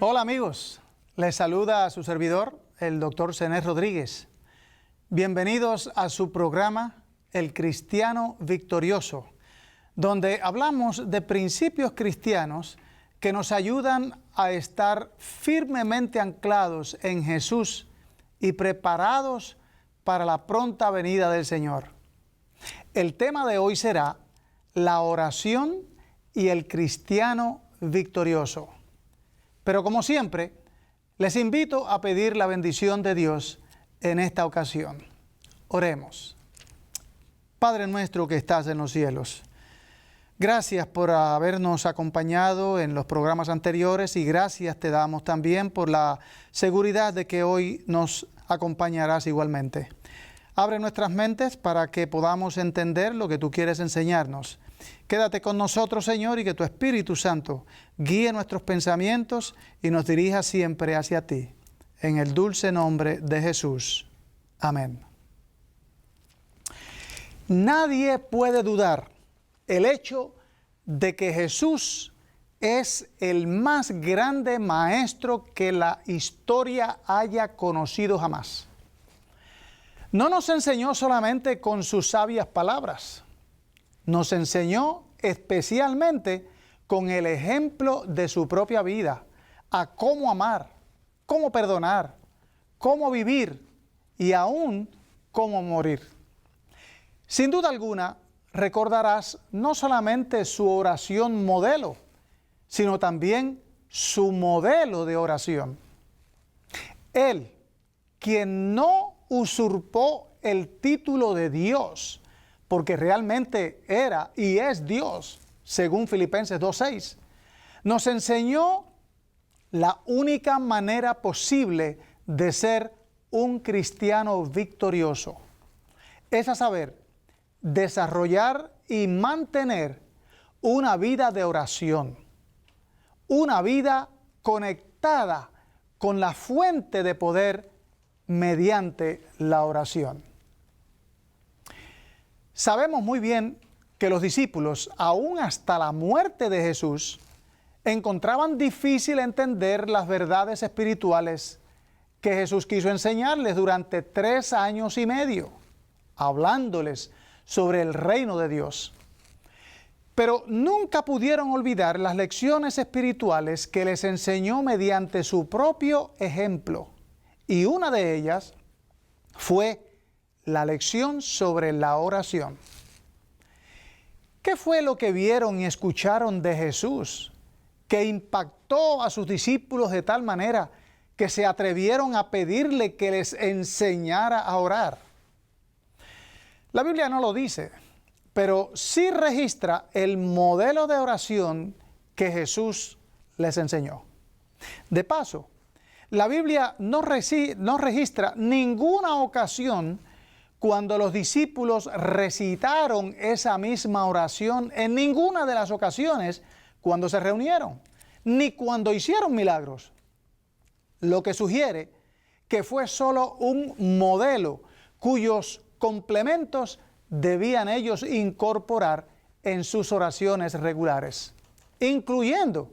Hola amigos, les saluda a su servidor, el Dr. Zenés Rodríguez. Bienvenidos a su programa El Cristiano Victorioso, donde hablamos de principios cristianos que nos ayudan a estar firmemente anclados en Jesús y preparados para la pronta venida del Señor. El tema de hoy será la oración y el cristiano victorioso. Pero como siempre, les invito a pedir la bendición de Dios en esta ocasión. Oremos. Padre nuestro que estás en los cielos, gracias por habernos acompañado en los programas anteriores y gracias te damos también por la seguridad de que hoy nos acompañarás igualmente. Abre nuestras mentes para que podamos entender lo que tú quieres enseñarnos. Quédate con nosotros, Señor, y que tu Espíritu Santo guíe nuestros pensamientos y nos dirija siempre hacia ti. En el dulce nombre de Jesús. Amén. Nadie puede dudar el hecho de que Jesús es el más grande maestro que la historia haya conocido jamás. No nos enseñó solamente con sus sabias palabras, nos enseñó especialmente con el ejemplo de su propia vida, a cómo amar, cómo perdonar, cómo vivir y aún cómo morir. Sin duda alguna, recordarás no solamente su oración modelo, sino también su modelo de oración. Él, quien no usurpó el título de Dios, porque realmente era y es Dios, según Filipenses 2:6, nos enseñó la única manera posible de ser un cristiano victorioso. Es a saber, desarrollar y mantener una vida de oración, una vida conectada con la fuente de poder mediante la oración. Sabemos muy bien que los discípulos, aún hasta la muerte de Jesús, encontraban difícil entender las verdades espirituales que Jesús quiso enseñarles durante 3 años y medio, hablándoles sobre el reino de Dios. Pero nunca pudieron olvidar las lecciones espirituales que les enseñó mediante su propio ejemplo. Y una de ellas fue la lección sobre la oración. ¿Qué fue lo que vieron y escucharon de Jesús que impactó a sus discípulos de tal manera que se atrevieron a pedirle que les enseñara a orar? La Biblia no lo dice, pero sí registra el modelo de oración que Jesús les enseñó. De paso, la Biblia no registra ninguna ocasión cuando los discípulos recitaron esa misma oración en ninguna de las ocasiones cuando se reunieron, ni cuando hicieron milagros. Lo que sugiere que fue solo un modelo cuyos complementos debían ellos incorporar en sus oraciones regulares, incluyendo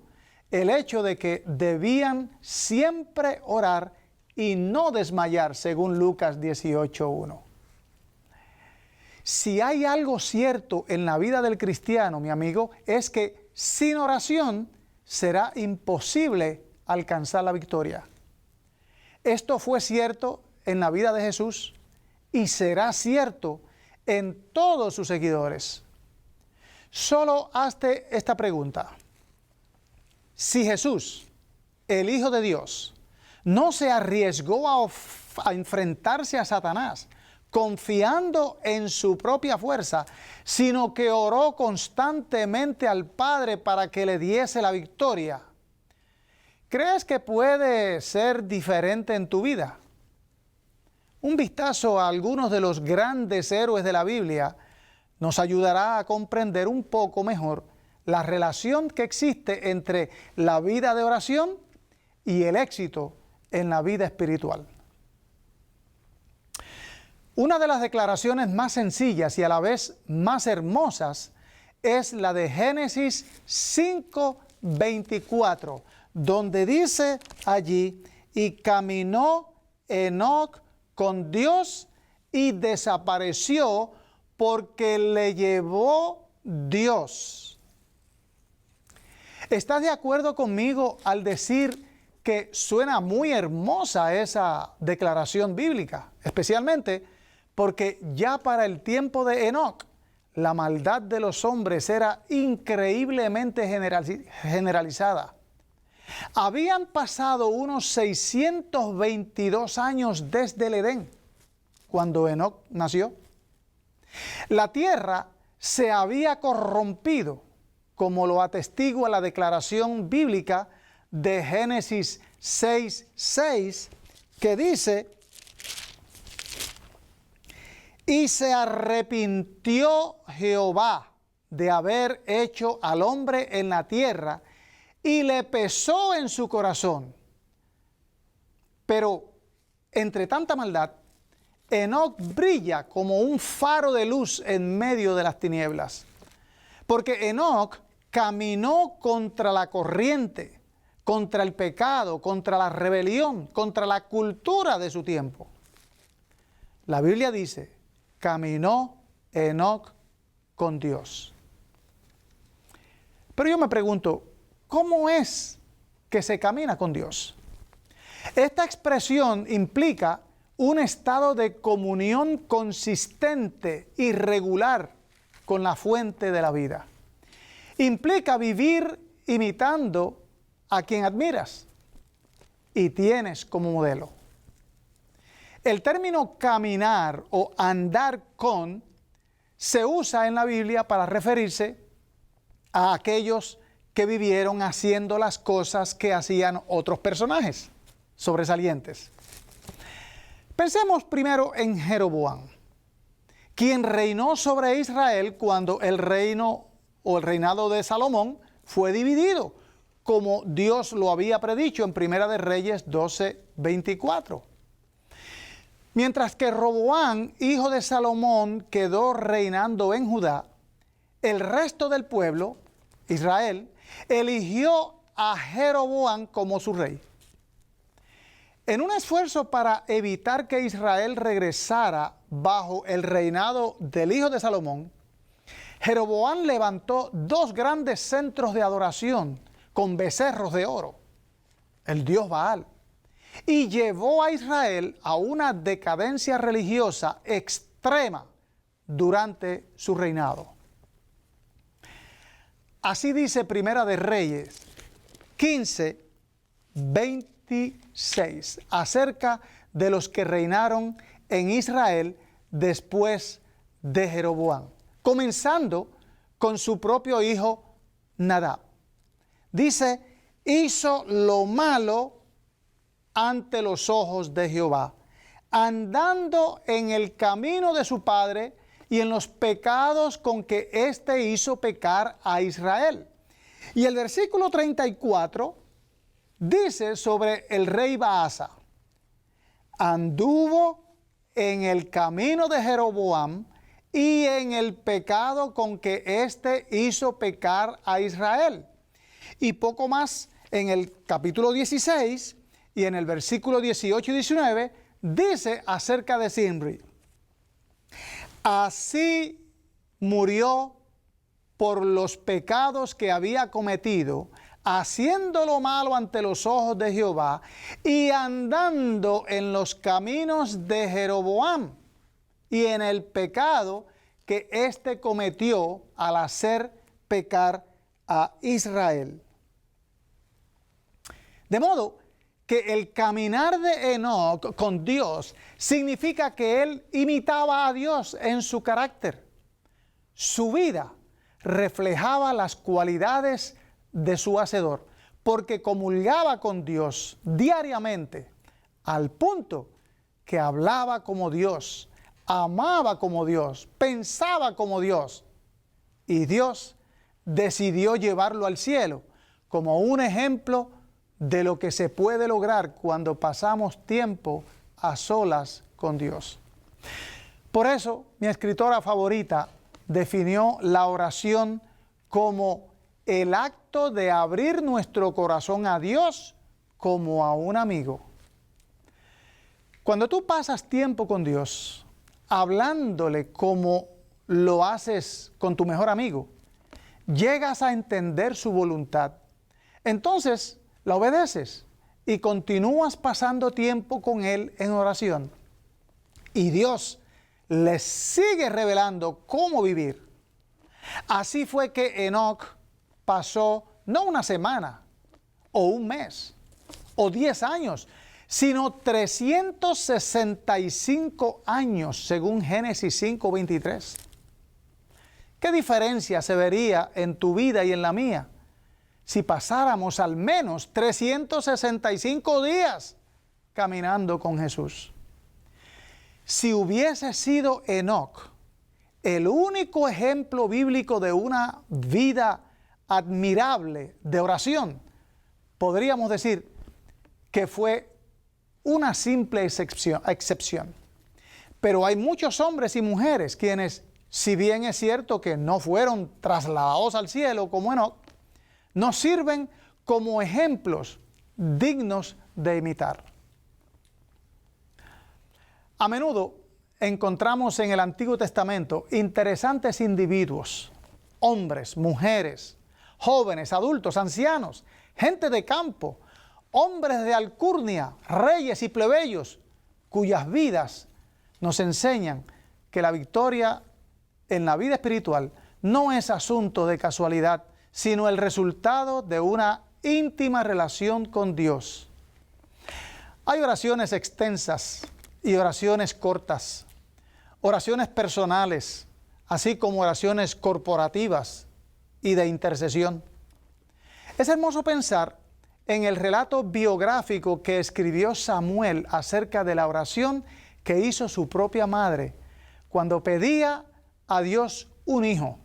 el hecho de que debían siempre orar y no desmayar, según Lucas 18:1. Si hay algo cierto en la vida del cristiano, mi amigo, es que sin oración será imposible alcanzar la victoria. Esto fue cierto en la vida de Jesús y será cierto en todos sus seguidores. Solo hazte esta pregunta. Si Jesús, el Hijo de Dios, no se arriesgó a enfrentarse a Satanás confiando en su propia fuerza, sino que oró constantemente al Padre para que le diese la victoria, ¿crees que puede ser diferente en tu vida? Un vistazo a algunos de los grandes héroes de la Biblia nos ayudará a comprender un poco mejor la relación que existe entre la vida de oración y el éxito en la vida espiritual. Una de las declaraciones más sencillas y a la vez más hermosas es la de Génesis 5:24, donde dice allí, y caminó Enoc con Dios y desapareció porque le llevó Dios. ¿Estás de acuerdo conmigo al decir que suena muy hermosa esa declaración bíblica? Especialmente porque ya para el tiempo de Enoc, la maldad de los hombres era increíblemente generalizada. Habían pasado unos 622 años desde el Edén, cuando Enoc nació. La tierra se había corrompido, como lo atestigua la declaración bíblica de Génesis 6:6, que dice: y se arrepintió Jehová de haber hecho al hombre en la tierra, y le pesó en su corazón. Pero entre tanta maldad, Enoc brilla como un faro de luz en medio de las tinieblas, porque Enoc caminó contra la corriente, contra el pecado, contra la rebelión, contra la cultura de su tiempo. La Biblia dice: caminó Enoc con Dios. Pero yo me pregunto, ¿cómo es que se camina con Dios? Esta expresión implica un estado de comunión consistente y regular con la fuente de la vida. Implica vivir imitando a quien admiras y tienes como modelo. El término caminar o andar con se usa en la Biblia para referirse a aquellos que vivieron haciendo las cosas que hacían otros personajes sobresalientes. Pensemos primero en Jeroboam, quien reinó sobre Israel cuando el reino o el reinado de Salomón fue dividido, como Dios lo había predicho en Primera de Reyes 12:24. Mientras que Roboam, hijo de Salomón, quedó reinando en Judá, el resto del pueblo, Israel, eligió a Jeroboam como su rey. En un esfuerzo para evitar que Israel regresara bajo el reinado del hijo de Salomón, Jeroboam levantó dos grandes centros de adoración con becerros de oro, el dios Baal, y llevó a Israel a una decadencia religiosa extrema durante su reinado. Así dice Primera de Reyes 15:26 acerca de los que reinaron en Israel después de Jeroboam, comenzando con su propio hijo Nadab. Dice: hizo lo malo ante los ojos de Jehová, andando en el camino de su padre y en los pecados con que éste hizo pecar a Israel. Y el versículo 34 dice sobre el rey Baasa: anduvo en el camino de Jeroboam y en el pecado con que éste hizo pecar a Israel. Y poco más en el capítulo 16 y en el versículo 18 y 19 dice acerca de Zimri: así murió por los pecados que había cometido, haciendo lo malo ante los ojos de Jehová y andando en los caminos de Jeroboam y en el pecado que éste cometió al hacer pecar a Israel. De modo que el caminar de Enoc con Dios significa que él imitaba a Dios en su carácter. Su vida reflejaba las cualidades de su Hacedor, porque comulgaba con Dios diariamente, al punto que hablaba como Dios, amaba como Dios, pensaba como Dios, y Dios decidió llevarlo al cielo como un ejemplo de lo que se puede lograr cuando pasamos tiempo a solas con Dios. Por eso, mi escritora favorita definió la oración como el acto de abrir nuestro corazón a Dios como a un amigo. Cuando tú pasas tiempo con Dios, hablándole como lo haces con tu mejor amigo, llegas a entender su voluntad. Entonces la obedeces y continúas pasando tiempo con Él en oración. Y Dios les sigue revelando cómo vivir. Así fue que Enoc pasó no una semana, o un mes, o 10 años, sino 365 años, según Génesis 5:23. ¿Qué diferencia se vería en tu vida y en la mía si pasáramos al menos 365 días caminando con Jesús? Si hubiese sido Enoc el único ejemplo bíblico de una vida admirable de oración, podríamos decir que fue una simple excepción. Pero hay muchos hombres y mujeres quienes, si bien es cierto que no fueron trasladados al cielo como Enoc, nos sirven como ejemplos dignos de imitar. A menudo encontramos en el Antiguo Testamento interesantes individuos, hombres, mujeres, jóvenes, adultos, ancianos, gente de campo, hombres de alcurnia, reyes y plebeyos, cuyas vidas nos enseñan que la victoria en la vida espiritual no es asunto de casualidad, sino el resultado de una íntima relación con Dios. Hay oraciones extensas y oraciones cortas, oraciones personales, así como oraciones corporativas y de intercesión. Es hermoso pensar en el relato biográfico que escribió Samuel acerca de la oración que hizo su propia madre cuando pedía a Dios un hijo.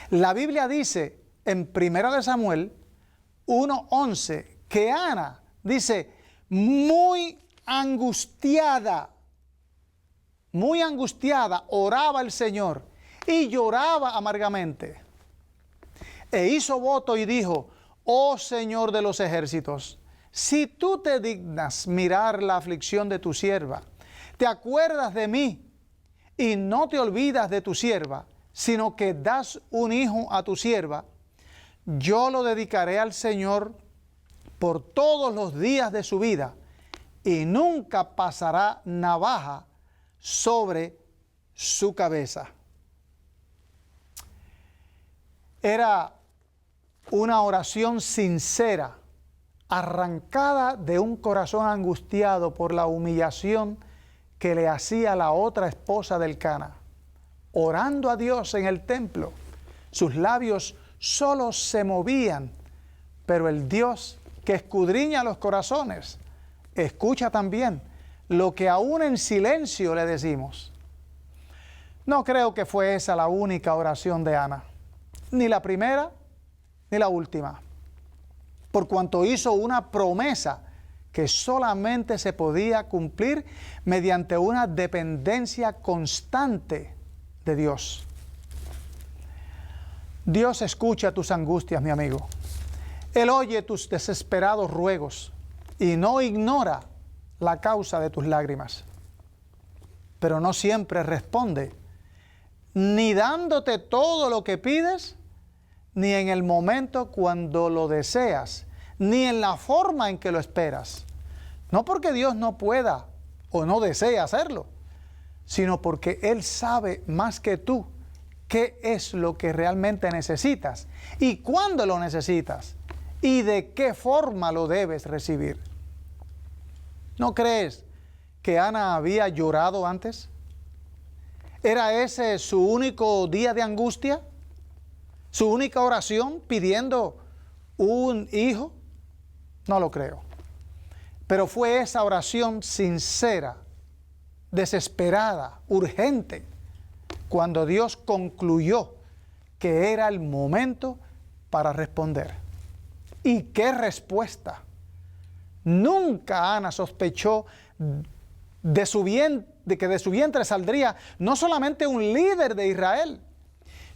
La Biblia dice en 1 Samuel 1:11 que Ana, dice, muy angustiada, oraba al Señor y lloraba amargamente. E hizo voto y dijo: oh Señor de los ejércitos, si tú te dignas mirar la aflicción de tu sierva, te acuerdas de mí y no te olvidas de tu sierva, sino que das un hijo a tu sierva, yo lo dedicaré al Señor por todos los días de su vida, y nunca pasará navaja sobre su cabeza. Era una oración sincera, arrancada de un corazón angustiado por la humillación que le hacía la otra esposa del Cana. Orando a Dios en el templo, sus labios solo se movían, pero el Dios que escudriña los corazones, escucha también lo que aún en silencio le decimos. No creo que fue esa la única oración de Ana, ni la primera ni la última, por cuanto hizo una promesa que solamente se podía cumplir mediante una dependencia constante de Dios. Dios escucha tus angustias, mi amigo. Él oye tus desesperados ruegos y no ignora la causa de tus lágrimas. Pero no siempre responde, ni dándote todo lo que pides, ni en el momento cuando lo deseas, ni en la forma en que lo esperas. No porque Dios no pueda o no desee hacerlo, sino porque Él sabe más que tú qué es lo que realmente necesitas y cuándo lo necesitas y de qué forma lo debes recibir. ¿No crees que Ana había llorado antes? ¿Era ese su único día de angustia? ¿Su única oración pidiendo un hijo? No lo creo. Pero fue esa oración sincera, desesperada, urgente, cuando Dios concluyó que era el momento para responder. ¿Y qué respuesta? Nunca Ana sospechó de que de su vientre saldría no solamente un líder de Israel,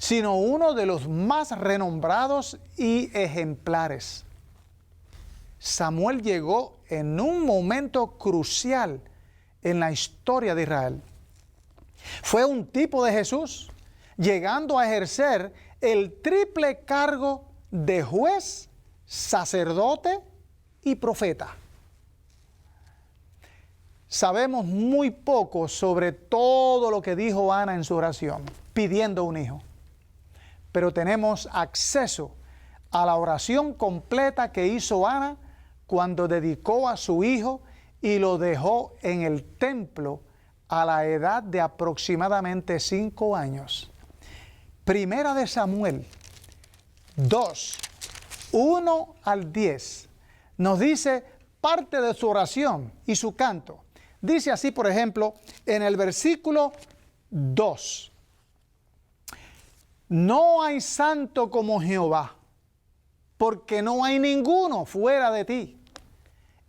sino uno de los más renombrados y ejemplares. Samuel llegó en un momento crucial en la historia de Israel. Fue un tipo de Jesús, llegando a ejercer el triple cargo de juez, sacerdote y profeta. Sabemos muy poco sobre todo lo que dijo Ana en su oración, pidiendo un hijo. Pero tenemos acceso a la oración completa que hizo Ana cuando dedicó a su hijo y lo dejó en el templo a la edad de aproximadamente 5 años. Primera de Samuel 2, 1 al 10, nos dice parte de su oración y su canto. Dice así, por ejemplo, en el versículo 2. No hay santo como Jehová, porque no hay ninguno fuera de ti,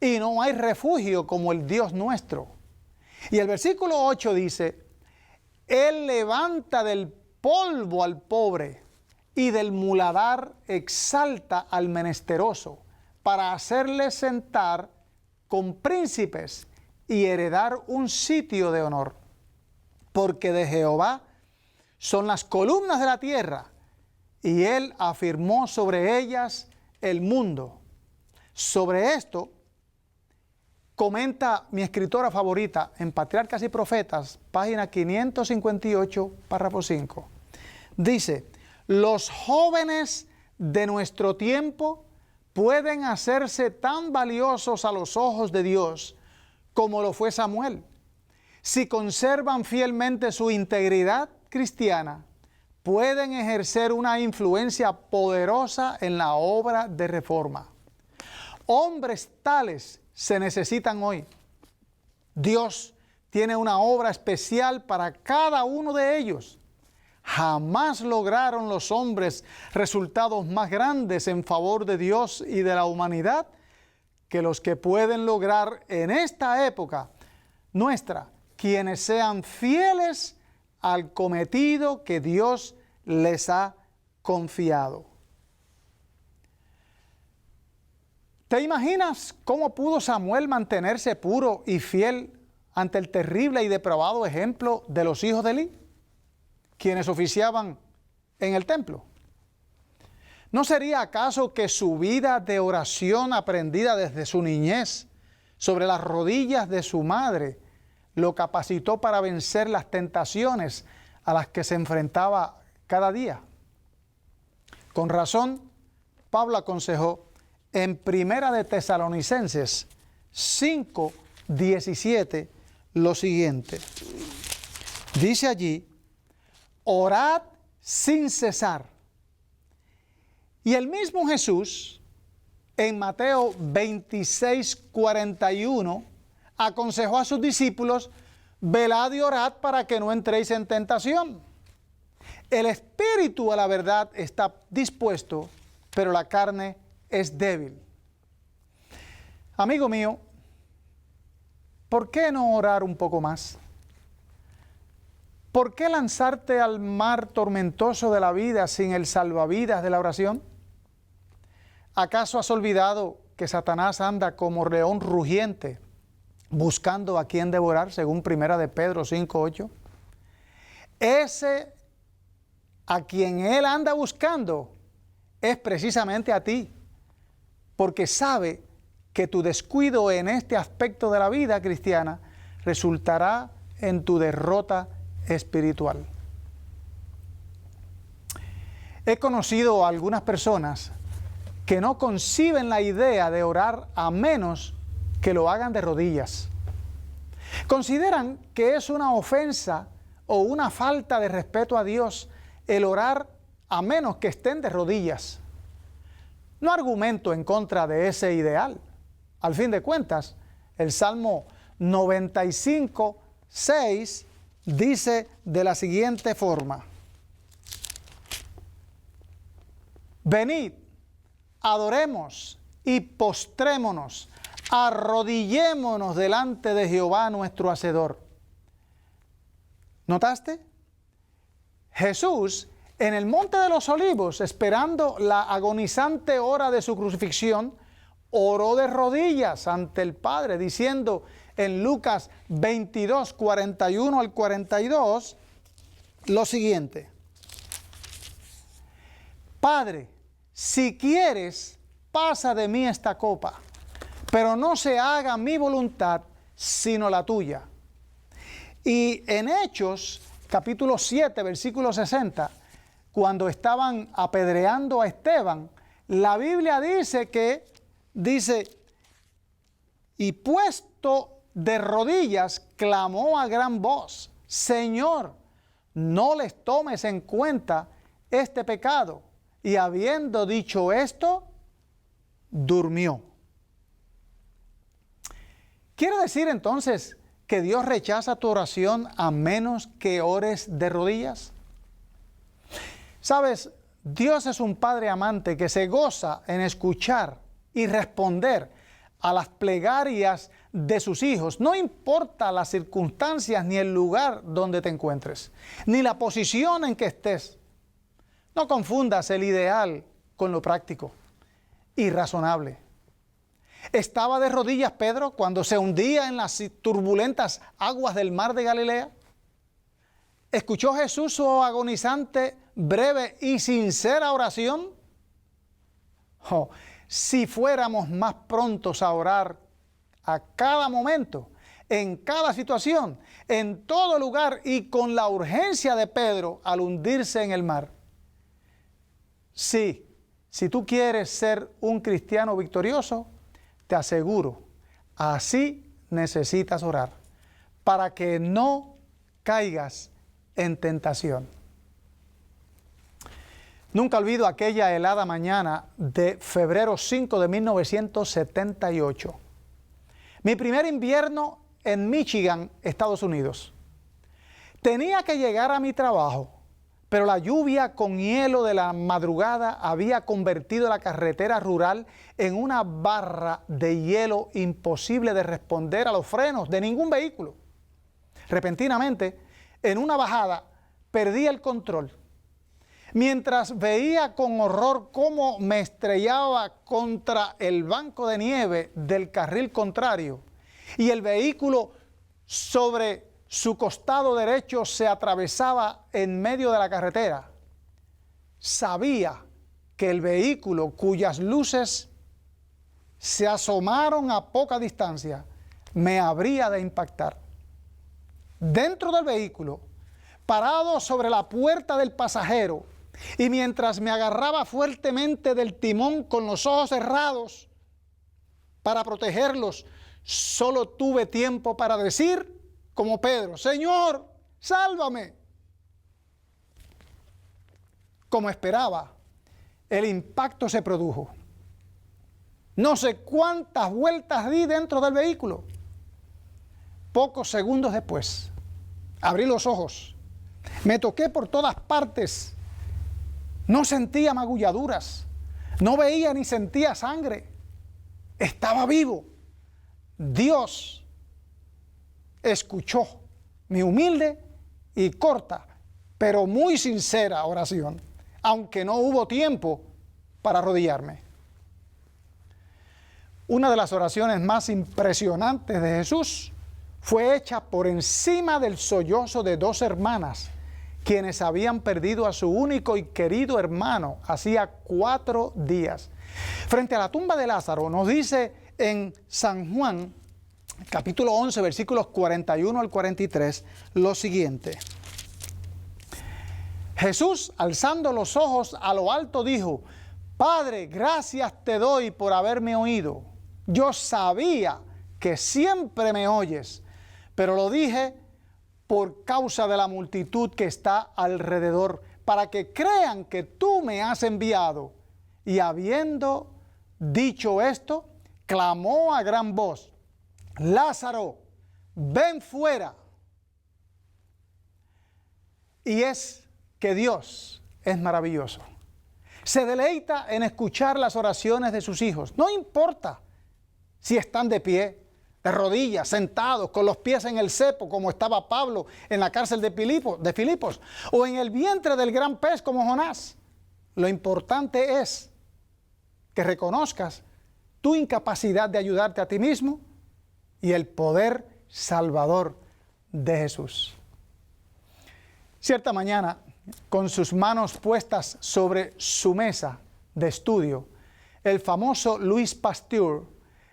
y no hay refugio como el Dios nuestro. Y el versículo 8 dice, Él levanta del polvo al pobre, y del muladar exalta al menesteroso, para hacerle sentar con príncipes y heredar un sitio de honor. Porque de Jehová son las columnas de la tierra, y Él afirmó sobre ellas el mundo. Sobre esto comenta mi escritora favorita en Patriarcas y Profetas, página 558, párrafo 5. Dice, los jóvenes de nuestro tiempo pueden hacerse tan valiosos a los ojos de Dios como lo fue Samuel, si conservan fielmente su integridad cristiana, pueden ejercer una influencia poderosa en la obra de reforma. Hombres tales se necesitan hoy. Dios tiene una obra especial para cada uno de ellos. Jamás lograron los hombres resultados más grandes en favor de Dios y de la humanidad que los que pueden lograr en esta época nuestra, quienes sean fieles al cometido que Dios les ha confiado. ¿Te imaginas cómo pudo Samuel mantenerse puro y fiel ante el terrible y depravado ejemplo de los hijos de Elí, quienes oficiaban en el templo? ¿No sería acaso que su vida de oración aprendida desde su niñez sobre las rodillas de su madre lo capacitó para vencer las tentaciones a las que se enfrentaba cada día? Con razón, Pablo aconsejó en Primera de Tesalonicenses 5:17 lo siguiente. Dice allí, orad sin cesar. Y el mismo Jesús, en Mateo 26:41, aconsejó a sus discípulos, velad y orad para que no entréis en tentación. El espíritu a la verdad está dispuesto, pero la carne es débil. Amigo mío, ¿por qué no orar un poco más? ¿Por qué lanzarte al mar tormentoso de la vida sin el salvavidas de la oración? ¿Acaso has olvidado que Satanás anda como león rugiente, buscando a quien devorar, según Primera de Pedro 5:8? Ese a quien él anda buscando es precisamente a ti, porque sabe que tu descuido en este aspecto de la vida cristiana resultará en tu derrota espiritual. He conocido a algunas personas que no conciben la idea de orar a menos que lo hagan de rodillas. Consideran que es una ofensa o una falta de respeto a Dios el orar a menos que estén de rodillas. No argumento en contra de ese ideal. Al fin de cuentas, el Salmo 95:6 dice de la siguiente forma: venid, adoremos y postrémonos, arrodillémonos delante de Jehová nuestro Hacedor. ¿Notaste? Jesús en el Monte de los Olivos, esperando la agonizante hora de su crucifixión, oró de rodillas ante el Padre, diciendo en Lucas 22, 41 al 42, lo siguiente: Padre, si quieres, pasa de mí esta copa, pero no se haga mi voluntad, sino la tuya. Y en Hechos, capítulo 7, versículo 60, cuando estaban apedreando a Esteban, la Biblia dice, y puesto de rodillas, clamó a gran voz: Señor, no les tomes en cuenta este pecado. Y habiendo dicho esto, durmió. ¿Quiere decir entonces que Dios rechaza tu oración a menos que ores de rodillas? Sabes, Dios es un Padre amante que se goza en escuchar y responder a las plegarias de sus hijos. No importa las circunstancias ni el lugar donde te encuentres, ni la posición en que estés. No confundas el ideal con lo práctico y razonable. ¿Estaba de rodillas Pedro cuando se hundía en las turbulentas aguas del mar de Galilea? ¿Escuchó Jesús su agonizante, breve y sincera oración? Oh, si fuéramos más prontos a orar a cada momento, en cada situación, en todo lugar y con la urgencia de Pedro al hundirse en el mar. Sí, si tú quieres ser un cristiano victorioso, te aseguro, así necesitas orar, para que no caigas en tentación. Nunca olvido aquella helada mañana de febrero 5 de 1978. Mi primer invierno en Michigan, Estados Unidos. Tenía que llegar a mi trabajo, pero la lluvia con hielo de la madrugada había convertido la carretera rural en una barra de hielo imposible de responder a los frenos de ningún vehículo. Repentinamente, en una bajada, perdí el control. Mientras veía con horror cómo me estrellaba contra el banco de nieve del carril contrario y el vehículo sobre su costado derecho se atravesaba en medio de la carretera, sabía que el vehículo cuyas luces se asomaron a poca distancia me habría de impactar. Dentro del vehículo, parado sobre la puerta del pasajero, y mientras me agarraba fuertemente del timón con los ojos cerrados para protegerlos, solo tuve tiempo para decir, como Pedro: Señor, sálvame. Como esperaba, el impacto se produjo. No sé cuántas vueltas di dentro del vehículo. Pocos segundos después, abrí los ojos, me toqué por todas partes. No sentía magulladuras, no veía ni sentía sangre. Estaba vivo. Dios escuchó mi humilde y corta, pero muy sincera oración, aunque no hubo tiempo para arrodillarme. Una de las oraciones más impresionantes de Jesús fue hecha por encima del sollozo de dos hermanas, quienes habían perdido a su único y querido hermano hacía 4 días. Frente a la tumba de Lázaro, nos dice en San Juan, capítulo 11, versículos 41 al 43, lo siguiente: Jesús, alzando los ojos a lo alto, dijo: Padre, gracias te doy por haberme oído. Yo sabía que siempre me oyes, pero lo dije por causa de la multitud que está alrededor, para que crean que tú me has enviado. Y habiendo dicho esto, clamó a gran voz: Lázaro, ven fuera. Y es que Dios es maravilloso. Se deleita en escuchar las oraciones de sus hijos. No importa si están de pie, de rodillas, sentados, con los pies en el cepo, como estaba Pablo en la cárcel de Filipos, o en el vientre del gran pez como Jonás. Lo importante es que reconozcas tu incapacidad de ayudarte a ti mismo y el poder salvador de Jesús. Cierta mañana, con sus manos puestas sobre su mesa de estudio, el famoso Louis Pasteur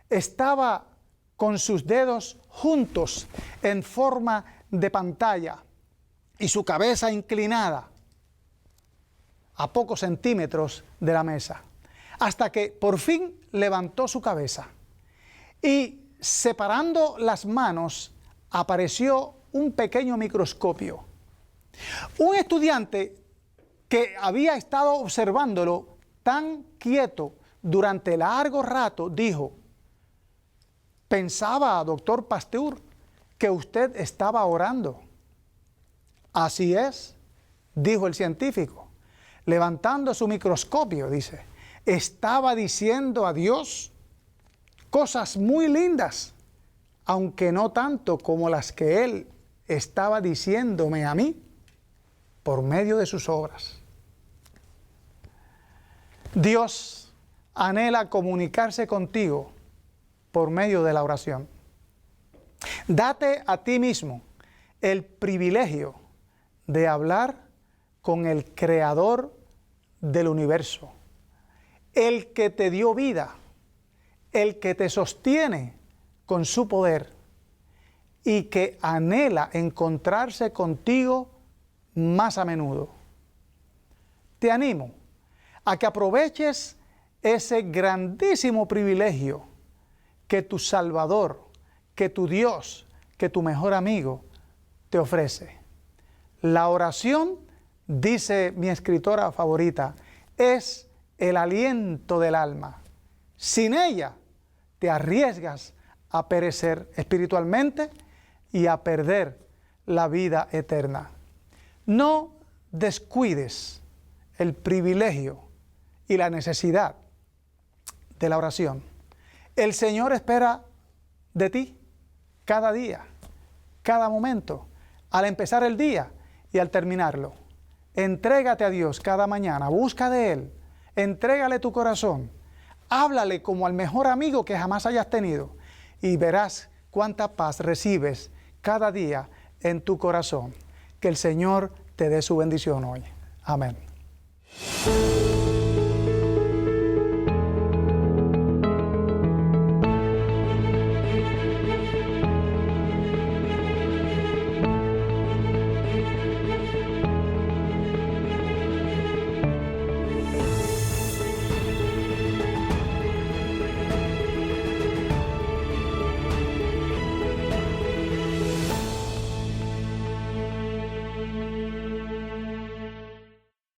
estaba con sus dedos juntos en forma de pantalla y su cabeza inclinada a pocos centímetros de la mesa, hasta que por fin levantó su cabeza y separando las manos apareció un pequeño microscopio. Un estudiante que había estado observándolo tan quieto durante largo rato dijo: pensaba, doctor Pasteur, que usted estaba orando. Así es, dijo el científico, levantando su microscopio, dice, estaba diciendo a Dios cosas muy lindas, aunque no tanto como las que Él estaba diciéndome a mí por medio de sus obras. Dios anhela comunicarse contigo por medio de la oración. Date a ti mismo el privilegio de hablar con el Creador del universo, el que te dio vida, el que te sostiene con su poder y que anhela encontrarse contigo más a menudo. Te animo a que aproveches ese grandísimo privilegio que tu Salvador, que tu Dios, que tu mejor amigo te ofrece. La oración, dice mi escritora favorita, es el aliento del alma. Sin ella te arriesgas a perecer espiritualmente y a perder la vida eterna. No descuides el privilegio y la necesidad de la oración. El Señor espera de ti cada día, cada momento, al empezar el día y al terminarlo. Entrégate a Dios cada mañana, busca de Él, entrégale tu corazón, háblale como al mejor amigo que jamás hayas tenido y verás cuánta paz recibes cada día en tu corazón. Que el Señor te dé su bendición hoy. Amén.